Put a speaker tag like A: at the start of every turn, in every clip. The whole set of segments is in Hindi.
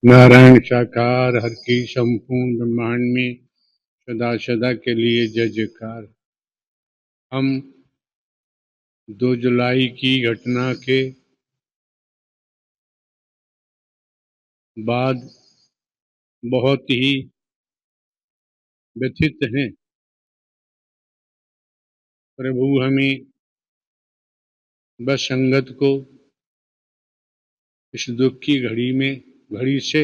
A: नारायण साकार हर की संपूर्ण ब्रह्मांड में सदा सदा के लिए जय जयकार। हम 2 जुलाई की घटना के बाद बहुत ही व्यथित हैं। प्रभु हमें बस संगत को इस दुख की घड़ी से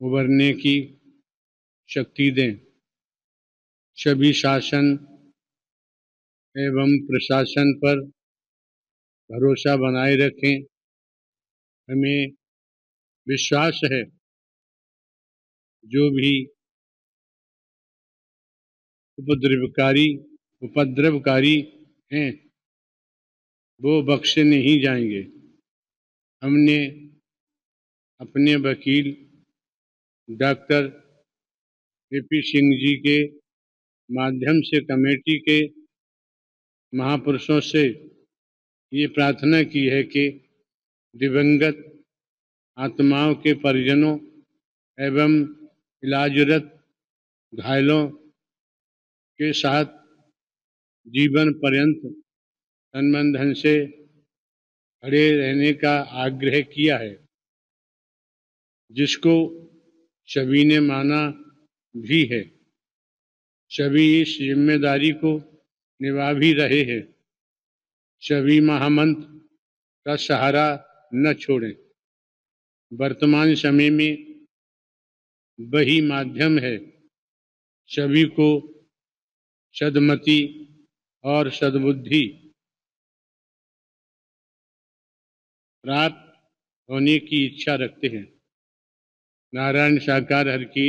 A: उबरने की शक्ति दें। सभी शासन एवं प्रशासन पर भरोसा बनाए रखें। हमें विश्वास है जो भी उपद्रवकारी हैं वो बख्शे नहीं जाएंगे। हमने अपने वकील डॉक्टर ए.पी. सिंह जी के माध्यम से कमेटी के महापुरुषों से ये प्रार्थना की है कि दिवंगत आत्माओं के परिजनों एवं इलाजरत घायलों के साथ जीवन पर्यंत तन धन से खड़े रहने का आग्रह किया है, जिसको सभी ने माना भी है। सभी इस जिम्मेदारी को निभा भी रहे हैं। सभी महामंत्र का सहारा न छोड़ें। वर्तमान समय में वही माध्यम है सभी को सद्मति और सद्बुद्धि प्राप्त होने की इच्छा रखते हैं। नारायण साकार हर की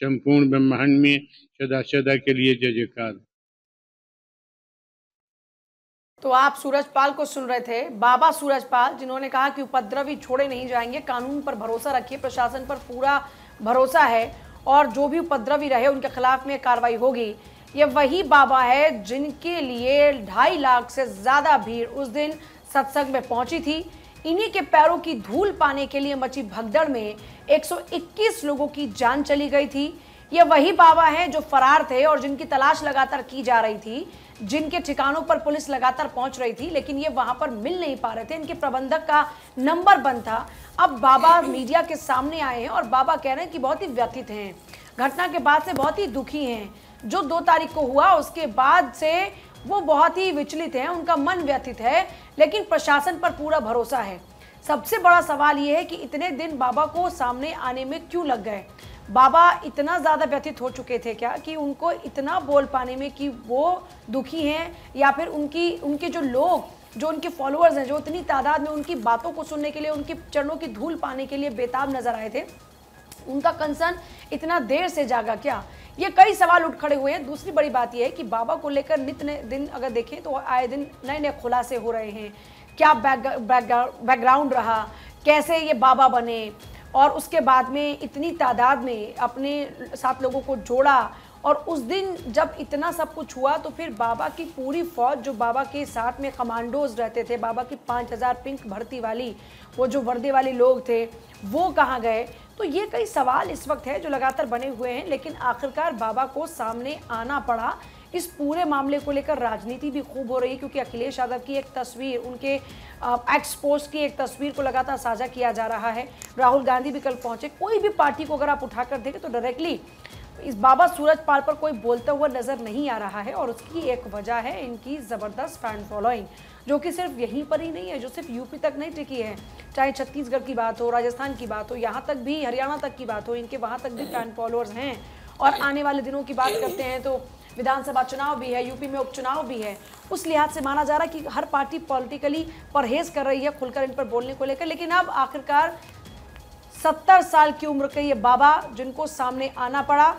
A: संपूर्ण ब्रह्मांड में सदा सदा के लिए जय जयकार।
B: तो आप सूरजपाल को सुन रहे थे, बाबा सूरजपाल, जिन्होंने कहा कि उपद्रवी छोड़े नहीं जाएंगे, कानून पर भरोसा रखिए, प्रशासन पर पूरा भरोसा है और जो भी उपद्रवी रहे उनके खिलाफ में कार्रवाई होगी। ये वही बाबा है जिनके लिए 2.5 लाख से ज्यादा भीड़ उस दिन सत्संग में पहुंची थी। इन्हीं के पैरों की धूल पाने के लिए मची भगदड़ में 121 लोगों की जान चली गई थी। ये वही बाबा हैं जो फरार थे और जिनकी तलाश लगातार की जा रही थी, जिनके ठिकानों पर पुलिस लगातार पहुंच रही थी, लेकिन ये वहां पर मिल नहीं पा रहे थे। इनके प्रबंधक का नंबर बंद था। अब बाबा मीडिया के सामने आए हैं और बाबा कह रहे हैं कि बहुत ही व्यथित हैं, घटना के बाद से बहुत ही दुखी हैं। जो 2 तारीख को हुआ उसके बाद से वो बहुत ही विचलित हैं, उनका मन व्यथित है, लेकिन प्रशासन पर पूरा भरोसा है। सबसे बड़ा सवाल ये है कि इतने दिन बाबा को सामने आने में क्यों लग गए? बाबा इतना ज़्यादा व्यथित हो चुके थे क्या कि उनको इतना बोल पाने में कि वो दुखी हैं, या फिर उनके जो लोग, जो उनके फॉलोअर्स हैं, जो इतनी तादाद में उनकी बातों को सुनने के लिए, उनकी चरणों की धूल पाने के लिए बेताब नजर आए थे, उनका कंसर्न इतना देर से जागा क्या? ये कई सवाल उठ खड़े हुए हैं। दूसरी बड़ी बात यह है कि बाबा को लेकर नित्य दिन अगर देखें तो आए दिन नए नए खुलासे हो रहे हैं। क्या बैकग्राउंड रहा, कैसे ये बाबा बने, और उसके बाद में इतनी तादाद में अपने साथ लोगों को जोड़ा। और उस दिन जब इतना सब कुछ हुआ तो फिर बाबा की पूरी फौज, जो बाबा के साथ में कमांडोज रहते थे, बाबा की 5000 पिंक भर्ती वाली वो जो वर्दी वाले लोग थे, वो कहाँ गए? तो ये कई सवाल इस वक्त है जो लगातार बने हुए हैं, लेकिन आखिरकार बाबा को सामने आना पड़ा। इस पूरे मामले को लेकर राजनीति भी खूब हो रही है, क्योंकि अखिलेश यादव की एक तस्वीर, उनके एक्सपोस्ट की एक तस्वीर को लगातार साझा किया जा रहा है। राहुल गांधी भी कल पहुंचे। कोई भी पार्टी को अगर आप उठाकर देखें तो डायरेक्टली इस बाबा सूरजपाल पर कोई बोलता हुआ नजर नहीं आ रहा है, और उसकी एक वजह है इनकी ज़बरदस्त फैन फॉलोइंग, जो कि सिर्फ यहीं पर ही नहीं है, जो सिर्फ यूपी तक नहीं टिकी है। चाहे छत्तीसगढ़ की बात हो, राजस्थान की बात हो, यहाँ तक भी हरियाणा तक की बात हो, इनके वहाँ तक भी फैन फॉलोअर्स हैं। और आने वाले दिनों की बात करते हैं तो विधानसभा चुनाव भी है, यूपी में उपचुनाव भी है। उस लिहाज से माना जा रहा है कि हर पार्टी पॉलिटिकली परहेज कर रही है खुलकर इन पर बोलने को लेकर। लेकिन अब आखिरकार 70 साल की उम्र के ये बाबा, जिनको सामने आना पड़ा,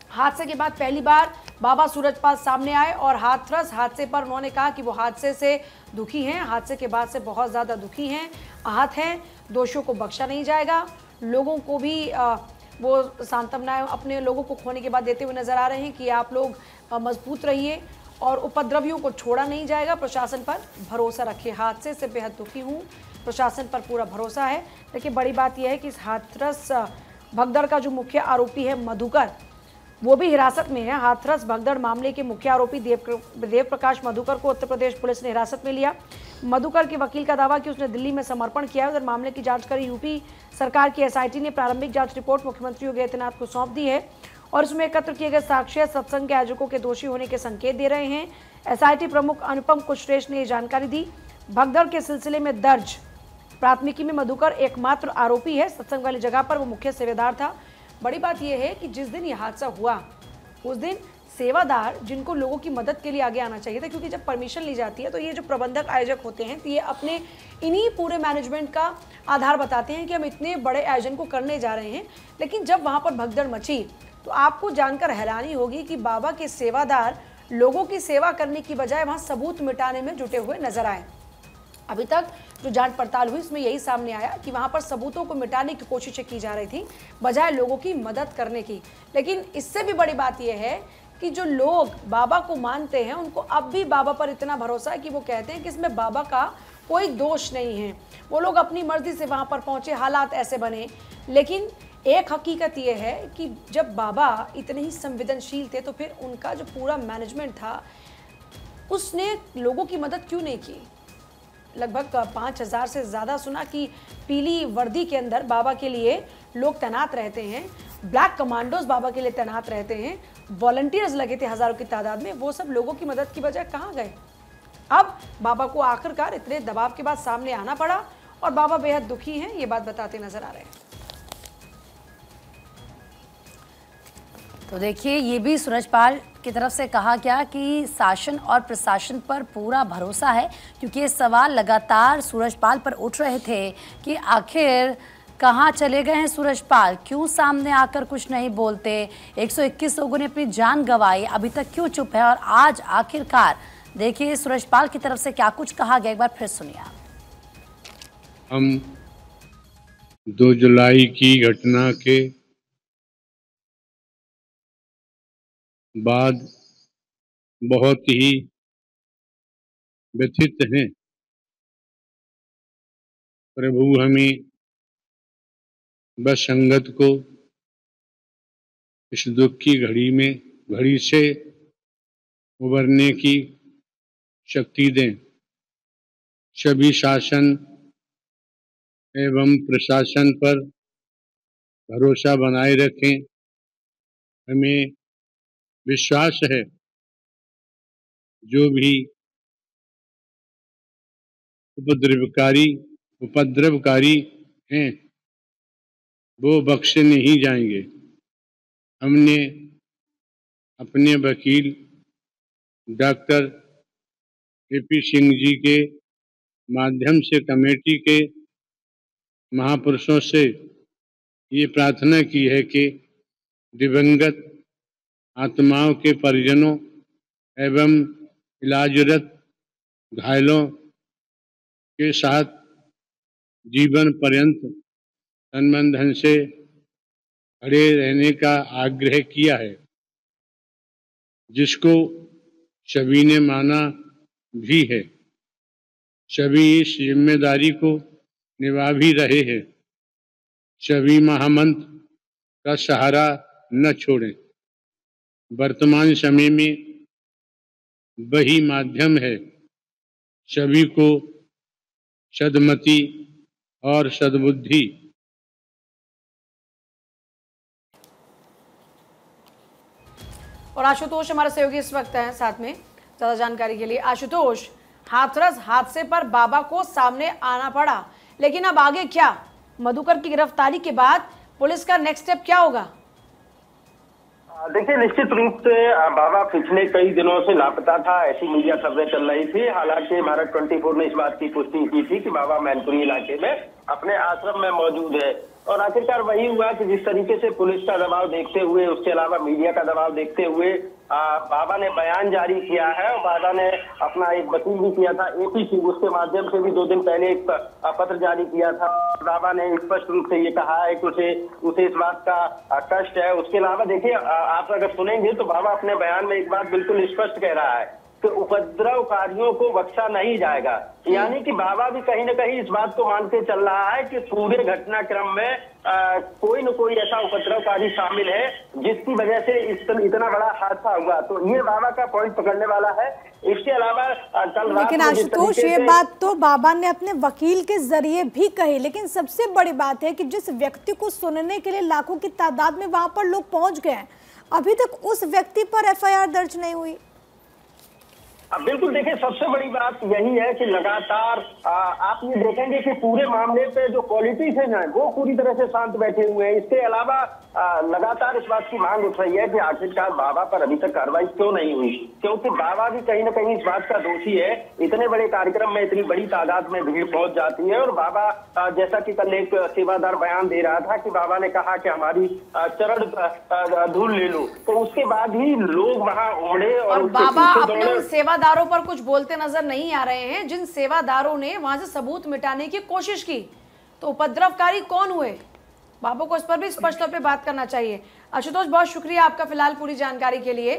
B: हादसे के बाद पहली बार बाबा सूरजपाल सामने आए और हाथरस हादसे पर उन्होंने कहा कि वो हादसे से दुखी हैं, हादसे के बाद से बहुत ज़्यादा दुखी हैं, आहत हैं। दोषियों को बख्शा नहीं जाएगा। लोगों को भी वो सांत्वनाएं अपने लोगों को खोने के बाद देते हुए नजर आ रहे हैं कि आप लोग मजबूत रहिए और उपद्रवियों को छोड़ा नहीं जाएगा, प्रशासन पर भरोसा रखिए। हादसे से बेहद दुखी हूँ, प्रशासन पर पूरा भरोसा है। देखिए बड़ी बात यह है कि इस हाथरस भगदड़ का जो मुख्य आरोपी है मधुकर, वो भी हिरासत में है। हाथरस भगदड़ मामले के मुख्य आरोपी देव प्रकाश मधुकर को उत्तर प्रदेश पुलिस ने हिरासत में लिया। मधुकर के वकील का दावा कि उसने दिल्ली में समर्पण किया है। उधर मामले की जांच करी यूपी सरकार की एसआईटी ने प्रारंभिक जांच रिपोर्ट मुख्यमंत्री योगी आदित्यनाथ को सौंप दी है और उसमें एकत्र किए गए साक्ष्य सत्संग के आयोजकों के दोषी होने के संकेत दे रहे हैं। एसआईटी प्रमुख अनुपम कुशरेश ने यह जानकारी दी। भगदड़ के सिलसिले में दर्ज प्राथमिकी में मधुकर एकमात्र आरोपी है। सत्संग वाली जगह पर वो मुख्य सेवादार था। बड़ी बात यह है कि जिस दिन ये हादसा हुआ उस दिन सेवादार जिनको लोगों की मदद के लिए आगे आना चाहिए था, क्योंकि जब परमिशन ली जाती है तो ये जो प्रबंधक आयोजक होते हैं तो ये अपने इन्हीं पूरे मैनेजमेंट का आधार बताते हैं कि हम इतने बड़े आयोजन को करने जा रहे हैं। लेकिन जब वहाँ पर भगदड़ मची तो आपको जानकर हैरानी होगी कि बाबा के सेवादार लोगों की सेवा करने की बजाय वहाँ सबूत मिटाने में जुटे हुए नजर आए। अभी तक जो जांच पड़ताल हुई इसमें यही सामने आया कि वहां पर सबूतों को मिटाने की कोशिशें की जा रही थी बजाय लोगों की मदद करने की। लेकिन इससे भी बड़ी बात यह है कि जो लोग बाबा को मानते हैं उनको अब भी बाबा पर इतना भरोसा है कि वो कहते हैं कि इसमें बाबा का कोई दोष नहीं है। वो लोग अपनी मर्जी से वहां पर पहुंचे, हालात ऐसे बने। लेकिन एक हकीकत यह है कि जब बाबा इतने ही संवेदनशील थे तो फिर उनका जो पूरा मैनेजमेंट था उसने लोगों की मदद क्यों नहीं की। लगभग 5000 से ज़्यादा सुना कि पीली वर्दी के अंदर बाबा के लिए लोग तैनात रहते हैं, ब्लैक कमांडोज बाबा के लिए तैनात रहते हैं, वॉलंटियर्स लगे थे हज़ारों की तादाद में। वो सब लोगों की मदद की बजाय कहाँ गए। अब बाबा को आखिरकार इतने दबाव के बाद सामने आना पड़ा और बाबा बेहद दुखी हैं, ये बात बताते नजर आ रहे हैं।
C: तो देखिए ये भी सूरजपाल की तरफ से कहा गया कि शासन और प्रशासन पर पूरा भरोसा है, क्योंकि ये सवाल लगातार सूरजपाल पर उठ रहे थे कि आखिर कहाँ चले गए हैं सूरजपाल, क्यों सामने आकर कुछ नहीं बोलते। 121 लोगों ने अपनी जान गंवाई, अभी तक क्यों चुप है। और आज आखिरकार देखिए सूरजपाल की तरफ से क्या कुछ कहा गया, एक बार फिर सुनिए आप।
A: हम 2 जुलाई की घटना के बाद बहुत ही व्यथित हैं। प्रभु हमें बस संगत को इस दुख की घड़ी से उबरने की शक्ति दें। सभी शासन एवं प्रशासन पर भरोसा बनाए रखें। हमें विश्वास है जो भी उपद्रवकारी हैं वो बख्शे नहीं जाएंगे। हमने अपने वकील डॉक्टर AP सिंह जी के माध्यम से कमेटी के महापुरुषों से ये प्रार्थना की है कि दिवंगत आत्माओं के परिजनों एवं इलाजरत घायलों के साथ जीवन पर्यंत तन धन से खड़े रहने का आग्रह किया है, जिसको सभी ने माना भी है। सभी इस जिम्मेदारी को निभा भी रहे हैं। सभी महामंत्र का सहारा न छोड़ें। वर्तमान समय में वही माध्यम है सभी को सद्मति और सद्बुद्धि।
B: और आशुतोष हमारे सहयोगी इस वक्त हैं साथ में ज्यादा जानकारी के लिए। आशुतोष, हाथरस हादसे पर बाबा को सामने आना पड़ा, लेकिन अब आगे क्या? मधुकर की गिरफ्तारी के बाद पुलिस का नेक्स्ट स्टेप क्या होगा?
D: देखिए निश्चित रूप से बाबा पिछले कई दिनों से लापता था, ऐसी मीडिया खबरें चल रही थी। हालांकि भारत 24 ने इस बात की पुष्टि की थी कि बाबा मैनपुरी इलाके में अपने आश्रम में मौजूद है। और आखिरकार वही हुआ कि जिस तरीके से पुलिस का दबाव देखते हुए, उसके अलावा मीडिया का दबाव देखते हुए बाबा ने बयान जारी किया है। और बाबा ने अपना एक वकील भी किया था AP सिंह, उसके माध्यम से भी 2 दिन पहले एक पत्र जारी किया था। बाबा ने स्पष्ट रूप से ये कहा है कि उसे इस बात का कष्ट है। उसके अलावा देखिए आप अगर सुनेंगे तो बाबा अपने बयान में एक बात बिल्कुल स्पष्ट कह रहा है कि उपद्रवकारियों को बख्शा नहीं जाएगा। यानी कि बाबा भी कहीं ना कहीं इस बात को मान के चल रहा है कि पूरे घटनाक्रम में कोई न कोई ऐसा उपद्रवकारी शामिल है जिसकी वजह से इतना बड़ा हादसा हुआ। तो ये बाबा का पॉइंट पकड़ने वाला है। इसके अलावा कल रात
E: लेकिन आशुतोष, ये बात तो बाबा ने अपने वकील के जरिए भी कही, लेकिन सबसे बड़ी बात है कि जिस व्यक्ति को सुनने के लिए लाखों की तादाद में वहां पर लोग पहुंच गए, अभी तक उस व्यक्ति पर एफआईआर दर्ज नहीं हुई।
D: बिल्कुल, देखिए सबसे बड़ी बात यही है कि लगातार आप ये देखेंगे कि पूरे मामले पे जो पॉलिटिशियन है वो पूरी तरह से शांत बैठे हुए हैं। इसके अलावा लगातार इस बात की मांग उठ रही है कि आखिरकार बाबा पर अभी तक कार्रवाई क्यों नहीं हुई, क्योंकि बाबा भी कहीं ना कहीं इस बात का दोषी है। इतने बड़े कार्यक्रम में इतनी बड़ी तादाद में भीड़ पहुंच जाती है और बाबा जैसा कि कल एक सेवादार बयान दे रहा था कि बाबा ने कहा कि हमारी चरण धूल ले लो, तो उसके बाद ही लोग वहां उमड़े और
B: बाबा अपने उन सेवादारों पर कुछ बोलते नजर नहीं आ रहे हैं जिन सेवादारों ने वहां से सबूत मिटाने की कोशिश की। तो उपद्रवकारी कौन हुए, बाबा को इस पर भी स्पष्ट तौर पे बात करना चाहिए। आशुतोष, बहुत शुक्रिया आपका फिलहाल पूरी जानकारी के लिए।